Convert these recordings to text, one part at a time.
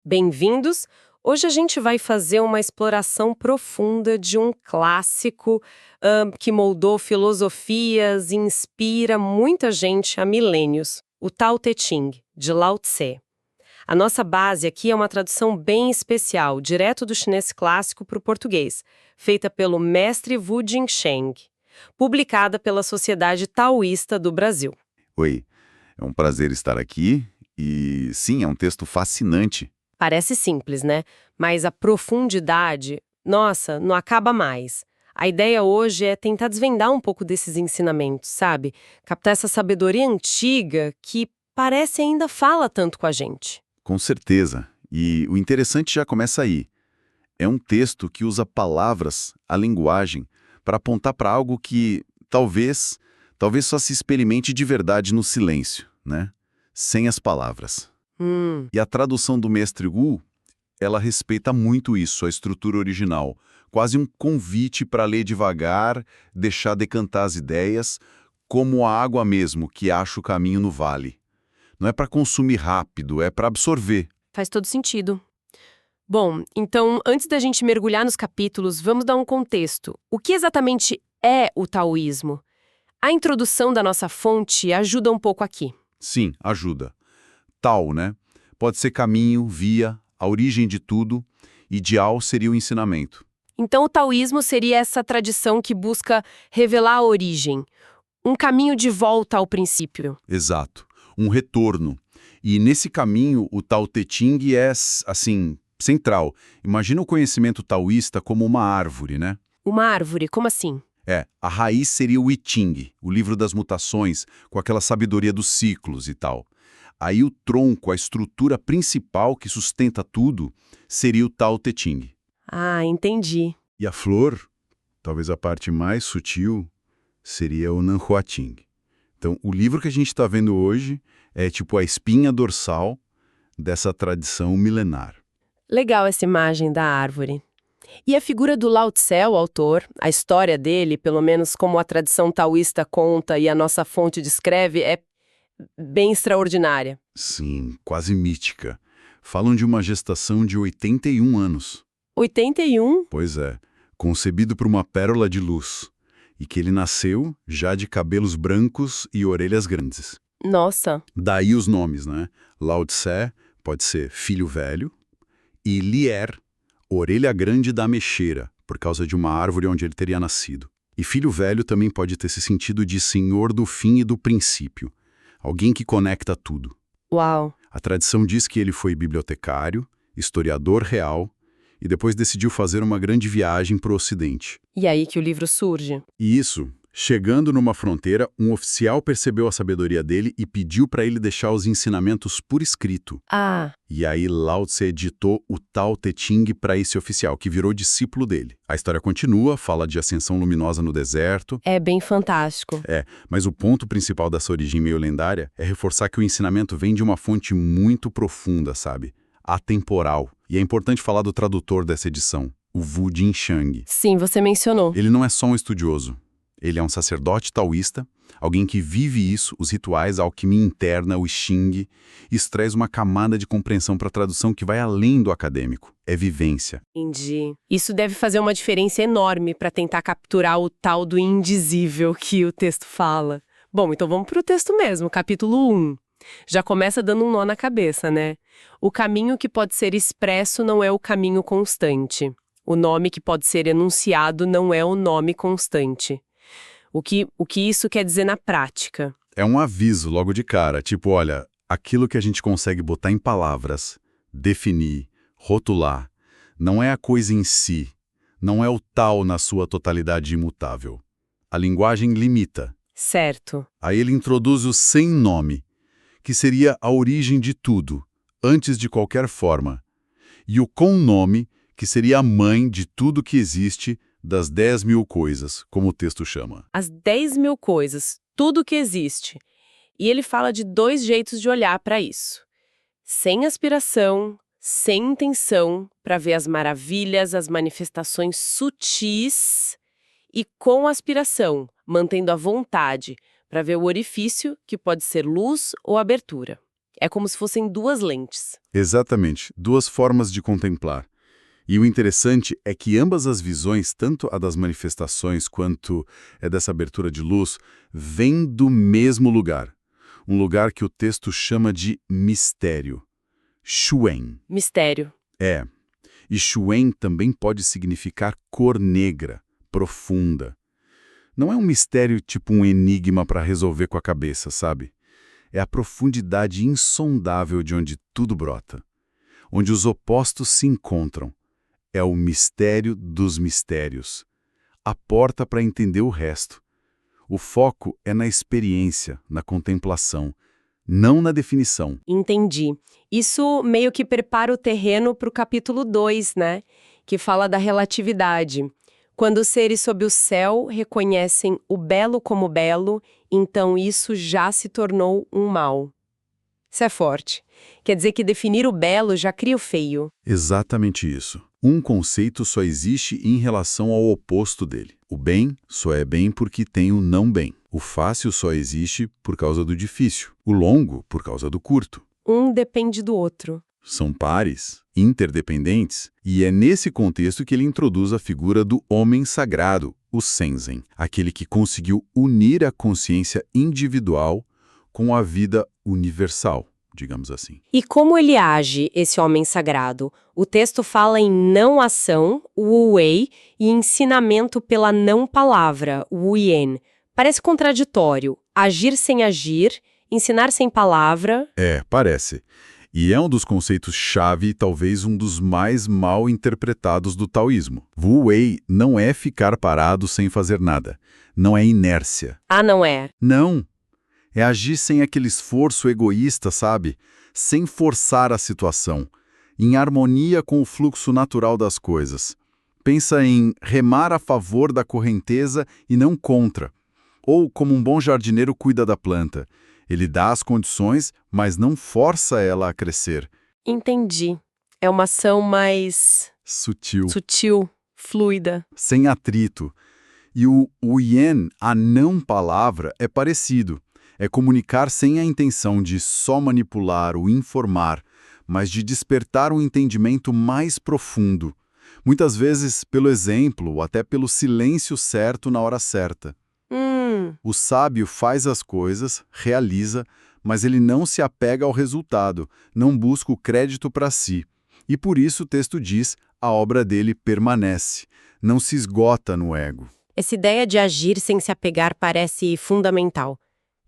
Bem-vindos! Hoje a gente vai fazer uma exploração profunda de um clássico que moldou filosofias e inspira muita gente há milênios, o Tao Te Ching, de Lao Tse. A nossa base aqui é uma tradução bem especial, direto do chinês clássico para o português, feita pelo mestre Wu Jingsheng, publicada pela Sociedade Taoísta do Brasil. Oi, é um prazer estar aqui e sim, é um texto fascinante. Parece simples, né? Mas a profundidade, nossa, não acaba mais. A ideia hoje é tentar desvendar um pouco desses ensinamentos, sabe? Captar essa sabedoria antiga que parece ainda fala tanto com a gente. Com certeza. E o interessante já começa aí. É um texto que usa palavras, a linguagem, para apontar para algo que talvez só se experimente de verdade no silêncio, né? Sem as palavras. E a tradução do mestre Wu, ela respeita muito isso, a estrutura original. Quase um convite para ler devagar, deixar decantar as ideias, como a água mesmo que acha o caminho no vale. Não é para consumir rápido, é para absorver. Faz todo sentido. Bom, então, antes da gente mergulhar nos capítulos, vamos dar um contexto. O que exatamente é o taoísmo? A introdução da nossa fonte ajuda um pouco aqui. Sim, ajuda. Tao, né? Pode ser caminho, via, a origem de tudo. Ideal seria o ensinamento. Então, o taoísmo seria essa tradição que busca revelar a origem, um caminho de volta ao princípio. Exato. Um retorno. E nesse caminho, o Tao Te Ching é, assim, central. Imagina o conhecimento taoísta como uma árvore, né? Uma árvore, como assim? A raiz seria o I Ching, o livro das mutações, com aquela sabedoria dos ciclos e tal. Aí o tronco, a estrutura principal que sustenta tudo, seria o Tao Te Ching. Ah, entendi. E a flor, talvez a parte mais sutil, seria o Nanhua Ching. Então, o livro que a gente está vendo hoje é tipo a espinha dorsal dessa tradição milenar. Legal essa imagem da árvore. E a figura do Lao Tse, o autor, a história dele, pelo menos como a tradição taoísta conta e a nossa fonte descreve, é bem extraordinária. Sim, quase mítica. Falam de uma gestação de 81 anos. 81? Pois é, concebido por uma pérola de luz. E que ele nasceu já de cabelos brancos e orelhas grandes. Nossa. Daí os nomes, né? Lao Tse pode ser filho velho e Lier, orelha grande da ameixeira, por causa de uma árvore onde ele teria nascido. E filho velho também pode ter esse sentido de senhor do fim e do princípio. Alguém que conecta tudo. Uau. A tradição diz que ele foi bibliotecário, historiador real, e depois decidiu fazer uma grande viagem para o Ocidente. E aí que o livro surge. E isso, chegando numa fronteira, um oficial percebeu a sabedoria dele e pediu para ele deixar os ensinamentos por escrito. Ah, E aí Lao Tse editou o Tao Te Ching para esse oficial, que virou discípulo dele. A história continua, fala de ascensão luminosa no deserto. é bem fantástico. Mas o ponto principal dessa origem meio lendária é reforçar que o ensinamento vem de uma fonte muito profunda, sabe? Atemporal. E é importante falar do tradutor dessa edição, o Wu Jingsheng. Sim, você mencionou. Ele não é só um estudioso. Ele é um sacerdote taoísta, alguém que vive isso, os rituais, a alquimia interna, o Xing. Isso traz uma camada de compreensão para a tradução que vai além do acadêmico. É vivência. Entendi. Isso deve fazer uma diferença enorme para tentar capturar o tal do indizível que o texto fala. Bom, então vamos para o texto mesmo, capítulo 1. Já começa dando um nó na cabeça, né? O caminho que pode ser expresso não é o caminho constante. O nome que pode ser enunciado não é o nome constante. O que isso quer dizer na prática? É um aviso logo de cara, tipo, olha, aquilo que a gente consegue botar em palavras, definir, rotular, não é a coisa em si, não é o tal na sua totalidade imutável. A linguagem limita. Certo. Aí ele introduz o sem nome, que seria a origem de tudo, antes de qualquer forma, e o com nome, que seria a mãe de tudo que existe, das 10.000 coisas, como o texto chama. As 10.000 coisas, tudo que existe. E ele fala de 2 jeitos de olhar para isso. Sem aspiração, sem intenção, para ver as maravilhas, as manifestações sutis, e com aspiração, mantendo a vontade, para ver o orifício, que pode ser luz ou abertura. É como se fossem duas lentes. Exatamente, duas formas de contemplar. E o interessante é que ambas as visões, tanto a das manifestações quanto a dessa abertura de luz, vêm do mesmo lugar. Um lugar que o texto chama de mistério. Shuwen. Mistério. É. E Shuwen também pode significar cor negra, profunda. Não é um mistério tipo um enigma para resolver com a cabeça, sabe? É a profundidade insondável de onde tudo brota. Onde os opostos se encontram. É o mistério dos mistérios. A porta para entender o resto. O foco é na experiência, na contemplação, não na definição. Entendi. Isso meio que prepara o terreno para o capítulo 2, né? Que fala da relatividade. Quando os seres sob o céu reconhecem o belo como belo, então isso já se tornou um mal. Isso é forte. Quer dizer que definir o belo já cria o feio. Exatamente isso. Um conceito só existe em relação ao oposto dele. O bem só é bem porque tem o não bem. O fácil só existe por causa do difícil. O longo por causa do curto. Um depende do outro. São pares, interdependentes, e é nesse contexto que ele introduz a figura do homem sagrado, o Senzen, aquele que conseguiu unir a consciência individual com a vida universal, digamos assim. E como ele age, esse homem sagrado? O texto fala em não ação, o wu-wei, e ensinamento pela não palavra, o wu-yen. Parece contraditório. Agir sem agir, ensinar sem palavra. Parece. E é um dos conceitos-chave e talvez um dos mais mal interpretados do taoísmo. Wu Wei não é ficar parado sem fazer nada. Não é inércia. Ah, não é? Não. É agir sem aquele esforço egoísta, sabe? Sem forçar a situação. Em harmonia com o fluxo natural das coisas. Pensa em remar a favor da correnteza e não contra. Ou como um bom jardineiro cuida da planta. Ele dá as condições, mas não força ela a crescer. Entendi. É uma ação mais Sutil, fluida. sem atrito. E o yen, a não palavra, é parecido. É comunicar sem a intenção de só manipular ou informar, mas de despertar um entendimento mais profundo. Muitas vezes pelo exemplo ou até pelo silêncio certo na hora certa. O sábio faz as coisas, realiza, mas ele não se apega ao resultado, não busca o crédito para si. E por isso o texto diz, a obra dele permanece, não se esgota no ego. Essa ideia de agir sem se apegar parece fundamental.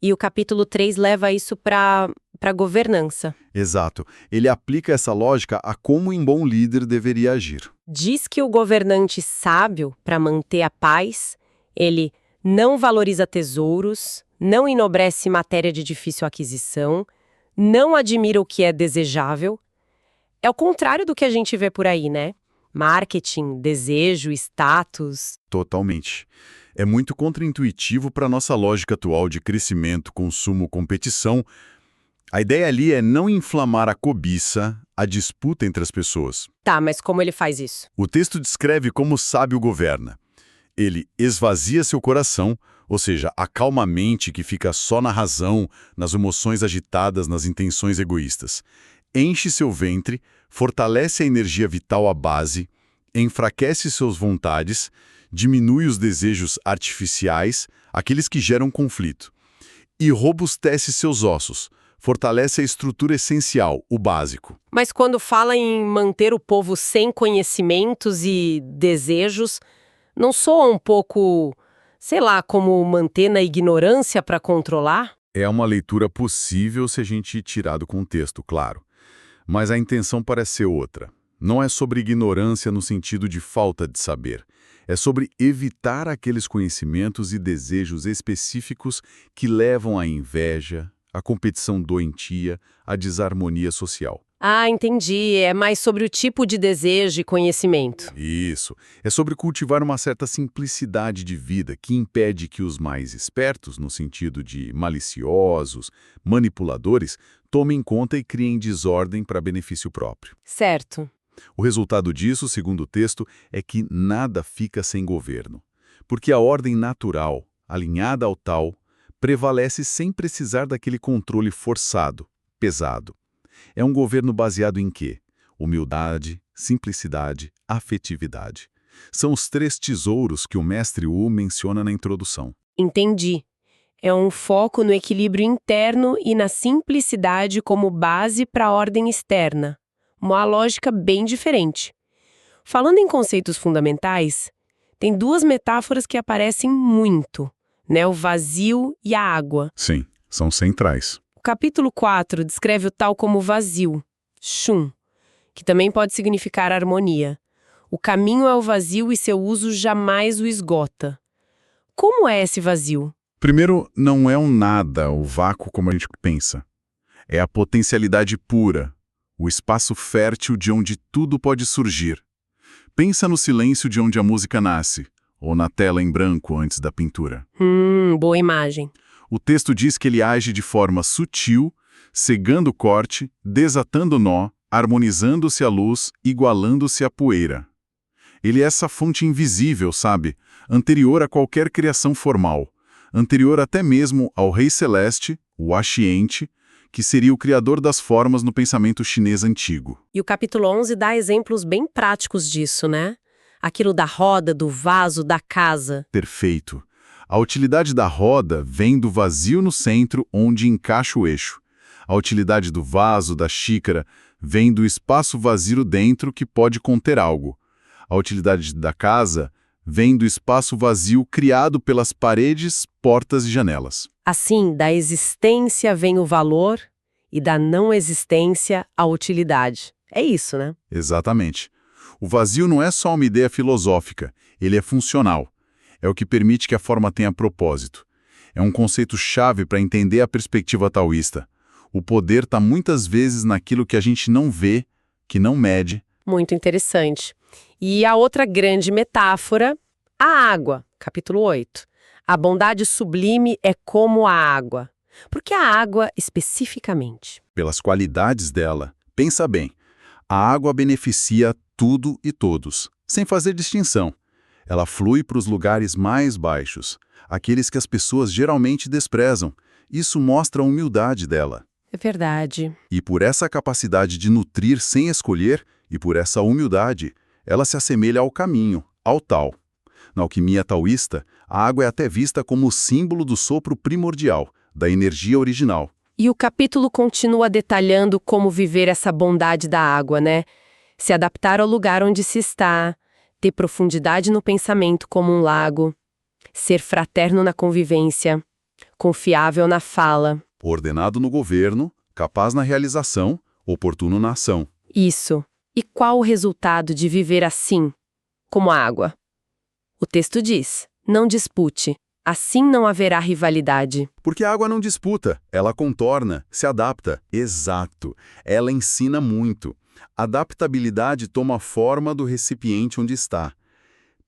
E o capítulo 3 leva isso para a governança. Exato. Ele aplica essa lógica a como um bom líder deveria agir. Diz que o governante sábio, para manter a paz, ele não valoriza tesouros, não enobrece matéria de difícil aquisição, não admira o que é desejável. É o contrário do que a gente vê por aí, né? Marketing, desejo, status. Totalmente. É muito contraintuitivo para a nossa lógica atual de crescimento, consumo, competição. A ideia ali é não inflamar a cobiça, a disputa entre as pessoas. Tá, mas como ele faz isso? O texto descreve como o sábio governa. Ele esvazia seu coração, ou seja, acalma a mente que fica só na razão, nas emoções agitadas, nas intenções egoístas. Enche seu ventre, fortalece a energia vital à base, enfraquece suas vontades, diminui os desejos artificiais, aqueles que geram conflito, e robustece seus ossos, fortalece a estrutura essencial, o básico. Mas quando fala em manter o povo sem conhecimentos e desejos, não soa um pouco, sei lá, como manter na ignorância para controlar? É uma leitura possível se a gente tirar do contexto, claro. Mas a intenção parece ser outra. Não é sobre ignorância no sentido de falta de saber. É sobre evitar aqueles conhecimentos e desejos específicos que levam à inveja, à competição doentia, à desarmonia social. Ah, entendi. É mais sobre o tipo de desejo e conhecimento. Isso. É sobre cultivar uma certa simplicidade de vida que impede que os mais espertos, no sentido de maliciosos, manipuladores, tomem conta e criem desordem para benefício próprio. Certo. O resultado disso, segundo o texto, é que nada fica sem governo. Porque a ordem natural, alinhada ao tal, prevalece sem precisar daquele controle forçado. pesado. É um governo baseado em quê? Humildade, simplicidade, afetividade. São os 3 tesouros que o mestre Wu menciona na introdução. Entendi. É um foco no equilíbrio interno e na simplicidade como base para a ordem externa. Uma lógica bem diferente. Falando em conceitos fundamentais, tem 2 metáforas que aparecem muito, né? O vazio e a água. Sim, são centrais. O capítulo 4 descreve o tal como vazio, Shun, que também pode significar harmonia. O caminho é o vazio e seu uso jamais o esgota. Como é esse vazio? Primeiro, não é um nada, o vácuo como a gente pensa. É a potencialidade pura, o espaço fértil de onde tudo pode surgir. Pensa no silêncio de onde a música nasce, ou na tela em branco antes da pintura. Boa imagem. O texto diz que ele age de forma sutil, cegando o corte, desatando o nó, harmonizando-se a luz, igualando-se à poeira. Ele é essa fonte invisível, sabe? Anterior a qualquer criação formal. Anterior até mesmo ao Rei Celeste, o Axiente, que seria o criador das formas no pensamento chinês antigo. E o capítulo 11 dá exemplos bem práticos disso, né? Aquilo da roda, do vaso, da casa. Perfeito. A utilidade da roda vem do vazio no centro, onde encaixa o eixo. A utilidade do vaso, da xícara, vem do espaço vazio dentro que pode conter algo. A utilidade da casa vem do espaço vazio criado pelas paredes, portas e janelas. Assim, da existência vem o valor e da não existência a utilidade. É isso, né? Exatamente. O vazio não é só uma ideia filosófica, ele é funcional. É o que permite que a forma tenha propósito. É um conceito-chave para entender a perspectiva taoísta. O poder está muitas vezes naquilo que a gente não vê, que não mede. Muito interessante. E a outra grande metáfora, a água, capítulo 8. A bondade sublime é como a água. Por que a água especificamente? Pelas qualidades dela. Pensa bem, a água beneficia tudo e todos, sem fazer distinção. Ela flui para os lugares mais baixos, aqueles que as pessoas geralmente desprezam. Isso mostra a humildade dela. É verdade. E por essa capacidade de nutrir sem escolher, e por essa humildade, ela se assemelha ao caminho, ao tal. Na alquimia taoísta, a água é até vista como o símbolo do sopro primordial, da energia original. E o capítulo continua detalhando como viver essa bondade da água, né? Se adaptar ao lugar onde se está, ter profundidade no pensamento como um lago, ser fraterno na convivência, confiável na fala. Ordenado no governo, capaz na realização, oportuno na ação. Isso. E qual o resultado de viver assim, como a água? O texto diz: não dispute, assim não haverá rivalidade. Porque a água não disputa, ela contorna, se adapta. Exato. Ela ensina muito. Adaptabilidade toma a forma do recipiente onde está.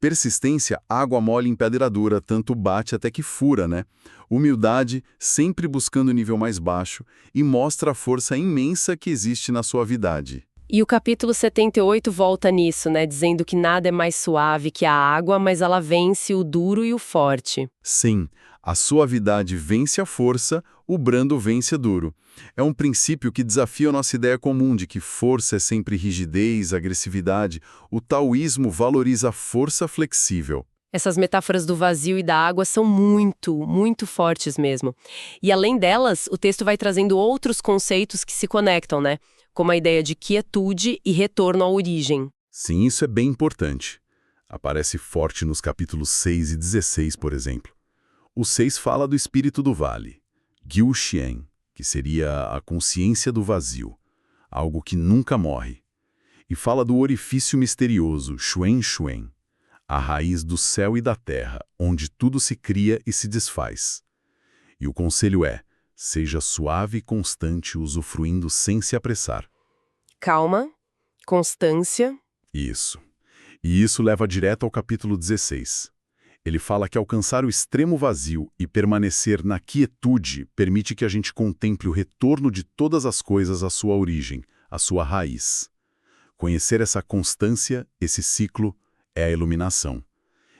Persistência, água mole em pedra dura, tanto bate até que fura, né? Humildade, sempre buscando o nível mais baixo, e mostra a força imensa que existe na suavidade. E o capítulo 78 volta nisso, né? Dizendo que nada é mais suave que a água, mas ela vence o duro e o forte. Sim, a suavidade vence a força, o brando vence o duro. É um princípio que desafia a nossa ideia comum de que força é sempre rigidez, agressividade. O taoísmo valoriza a força flexível. Essas metáforas do vazio e da água são muito fortes mesmo. E além delas, o texto vai trazendo outros conceitos que se conectam, né? Como a ideia de quietude e retorno à origem. Sim, isso é bem importante. Aparece forte nos capítulos 6 e 16, por exemplo. O 6 fala do espírito do vale, Gyu Xian, que seria a consciência do vazio, algo que nunca morre. E fala do orifício misterioso, Xuan Xuan, a raiz do céu e da terra, onde tudo se cria e se desfaz. E o conselho é: seja suave e constante, usufruindo sem se apressar. Calma, constância. Isso. E isso leva direto ao capítulo 16. Ele fala que alcançar o extremo vazio e permanecer na quietude permite que a gente contemple o retorno de todas as coisas à sua origem, à sua raiz. Conhecer essa constância, esse ciclo, é a iluminação.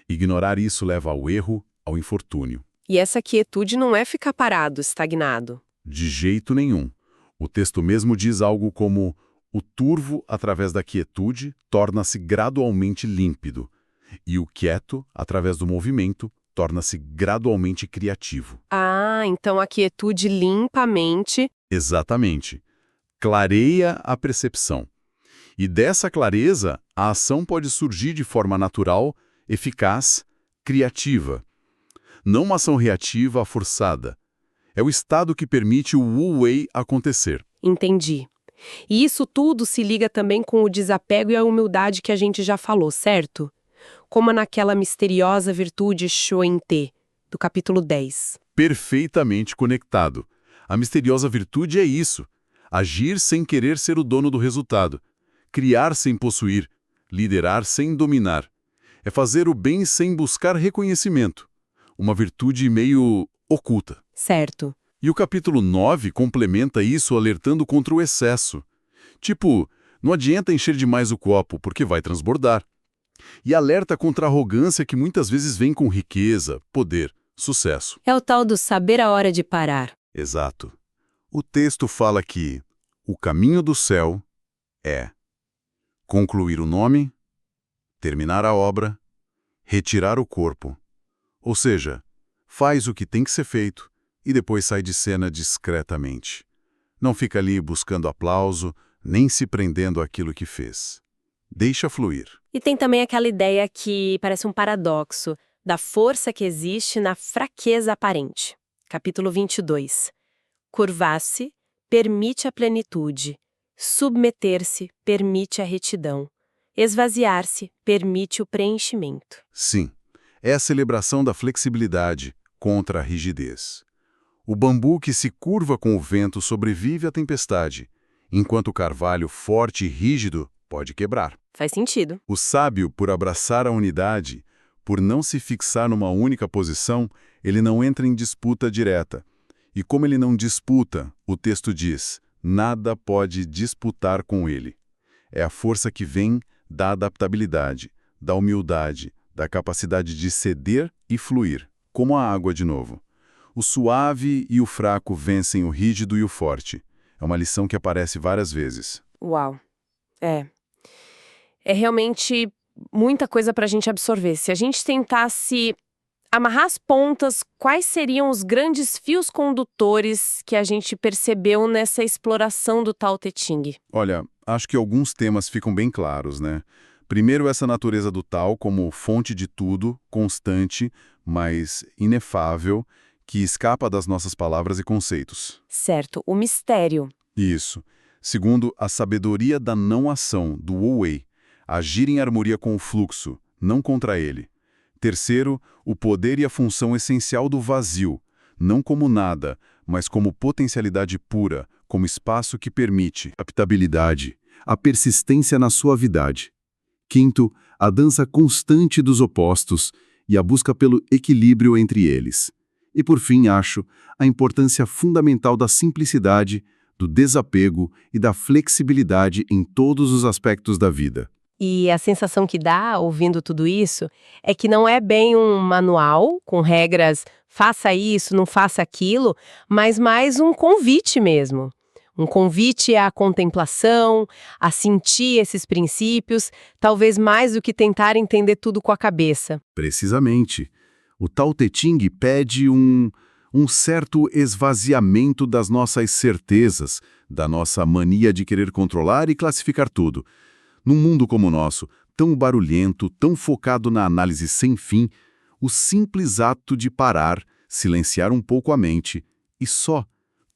Ignorar isso leva ao erro, ao infortúnio. E essa quietude não é ficar parado, estagnado. De jeito nenhum. O texto mesmo diz algo como: o turvo, através da quietude, torna-se gradualmente límpido, e o quieto, através do movimento, torna-se gradualmente criativo. Ah, então a quietude limpa a mente. Exatamente. Clareia a percepção. E dessa clareza, a ação pode surgir de forma natural, eficaz, criativa. Não uma ação reativa, forçada. É o estado que permite o wu-wei acontecer. Entendi. E isso tudo se liga também com o desapego e a humildade que a gente já falou, certo? Como naquela misteriosa virtude Shoen-te, do capítulo 10. Perfeitamente conectado. A misteriosa virtude é isso: agir sem querer ser o dono do resultado, criar sem possuir, liderar sem dominar. É fazer o bem sem buscar reconhecimento. Uma virtude meio oculta. Certo. E o capítulo 9 complementa isso alertando contra o excesso. Tipo, não adianta encher demais o copo, porque vai transbordar. E alerta contra a arrogância que muitas vezes vem com riqueza, poder, sucesso. É o tal do saber a hora de parar. Exato. O texto fala que o caminho do céu é concluir o nome, terminar a obra, retirar o corpo. Ou seja, faz o que tem que ser feito e depois sai de cena discretamente. Não fica ali buscando aplauso, nem se prendendo àquilo que fez. Deixa fluir. E tem também aquela ideia que parece um paradoxo, da força que existe na fraqueza aparente. Capítulo 22. Curvar-se permite a plenitude. Submeter-se permite a retidão. Esvaziar-se permite o preenchimento. Sim, é a celebração da flexibilidade contra a rigidez. O bambu que se curva com o vento sobrevive à tempestade, enquanto o carvalho forte e rígido pode quebrar. Faz sentido. O sábio, por abraçar a unidade, por não se fixar numa única posição, ele não entra em disputa direta. E como ele não disputa, o texto diz, nada pode disputar com ele. É a força que vem da adaptabilidade, da humildade, da capacidade de ceder e fluir, como a água de novo. O suave e o fraco vencem o rígido e o forte. É uma lição que aparece várias vezes. Uau. É realmente muita coisa para a gente absorver. Se a gente tentasse amarrar as pontas, quais seriam os grandes fios condutores que a gente percebeu nessa exploração do Tao Te Ching? Olha, acho que alguns temas ficam bem claros, né? Primeiro, essa natureza do Tao como fonte de tudo, constante, mas inefável, que escapa das nossas palavras e conceitos. Certo, o mistério. Isso. Segundo, a sabedoria da não-ação, do Wu-Wei. Agir em harmonia com o fluxo, não contra ele. Terceiro, o poder e a função essencial do vazio, não como nada, mas como potencialidade pura, como espaço que permite adaptabilidade, a persistência na suavidade. Quinto, a dança constante dos opostos e a busca pelo equilíbrio entre eles. E por fim, acho, a importância fundamental da simplicidade, do desapego e da flexibilidade em todos os aspectos da vida. E a sensação que dá, ouvindo tudo isso, é que não é bem um manual com regras, faça isso, não faça aquilo, mas mais um convite mesmo. Um convite à contemplação, a sentir esses princípios, talvez mais do que tentar entender tudo com a cabeça. Precisamente. O Tao Te Ching pede um certo esvaziamento das nossas certezas, da nossa mania de querer controlar e classificar tudo. Num mundo como o nosso, tão barulhento, tão focado na análise sem fim, o simples ato de parar, silenciar um pouco a mente e só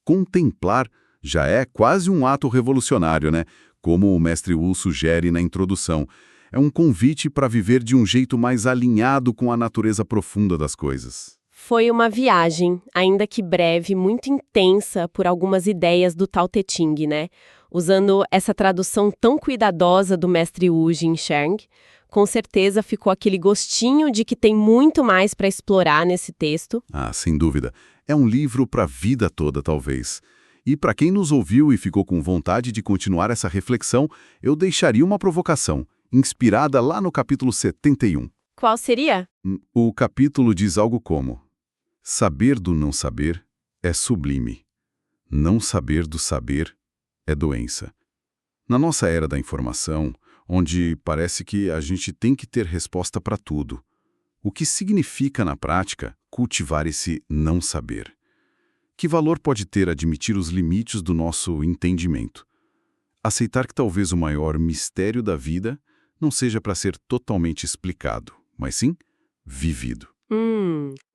contemplar já é quase um ato revolucionário, né? Como o mestre Wu sugere na introdução. É um convite para viver de um jeito mais alinhado com a natureza profunda das coisas. Foi uma viagem, ainda que breve, muito intensa por algumas ideias do Tao Te Ching, né? Usando essa tradução tão cuidadosa do mestre Wu Jingsheng, com certeza ficou aquele gostinho de que tem muito mais para explorar nesse texto. Ah, sem dúvida. É um livro para a vida toda, talvez. E para quem nos ouviu e ficou com vontade de continuar essa reflexão, eu deixaria uma provocação, inspirada lá no capítulo 71. Qual seria? O capítulo diz algo como: saber do não saber é sublime. Não saber do saber é doença. Na nossa era da informação, onde parece que a gente tem que ter resposta para tudo, o que significa, na prática, cultivar esse não saber? Que valor pode ter admitir os limites do nosso entendimento? Aceitar que talvez o maior mistério da vida não seja para ser totalmente explicado, mas sim vivido.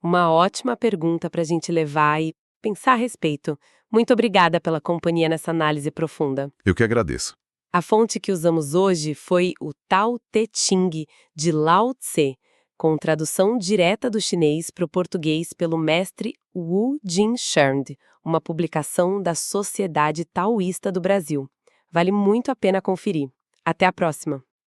Uma ótima pergunta para a gente levar e pensar a respeito. Muito obrigada pela companhia nessa análise profunda. Eu que agradeço. A fonte que usamos hoje foi o Tao Te Ching, de Lao Tse, com tradução direta do chinês para o português pelo mestre Wu Jin-sheng, uma publicação da Sociedade Taoísta do Brasil. Vale muito a pena conferir. Até a próxima!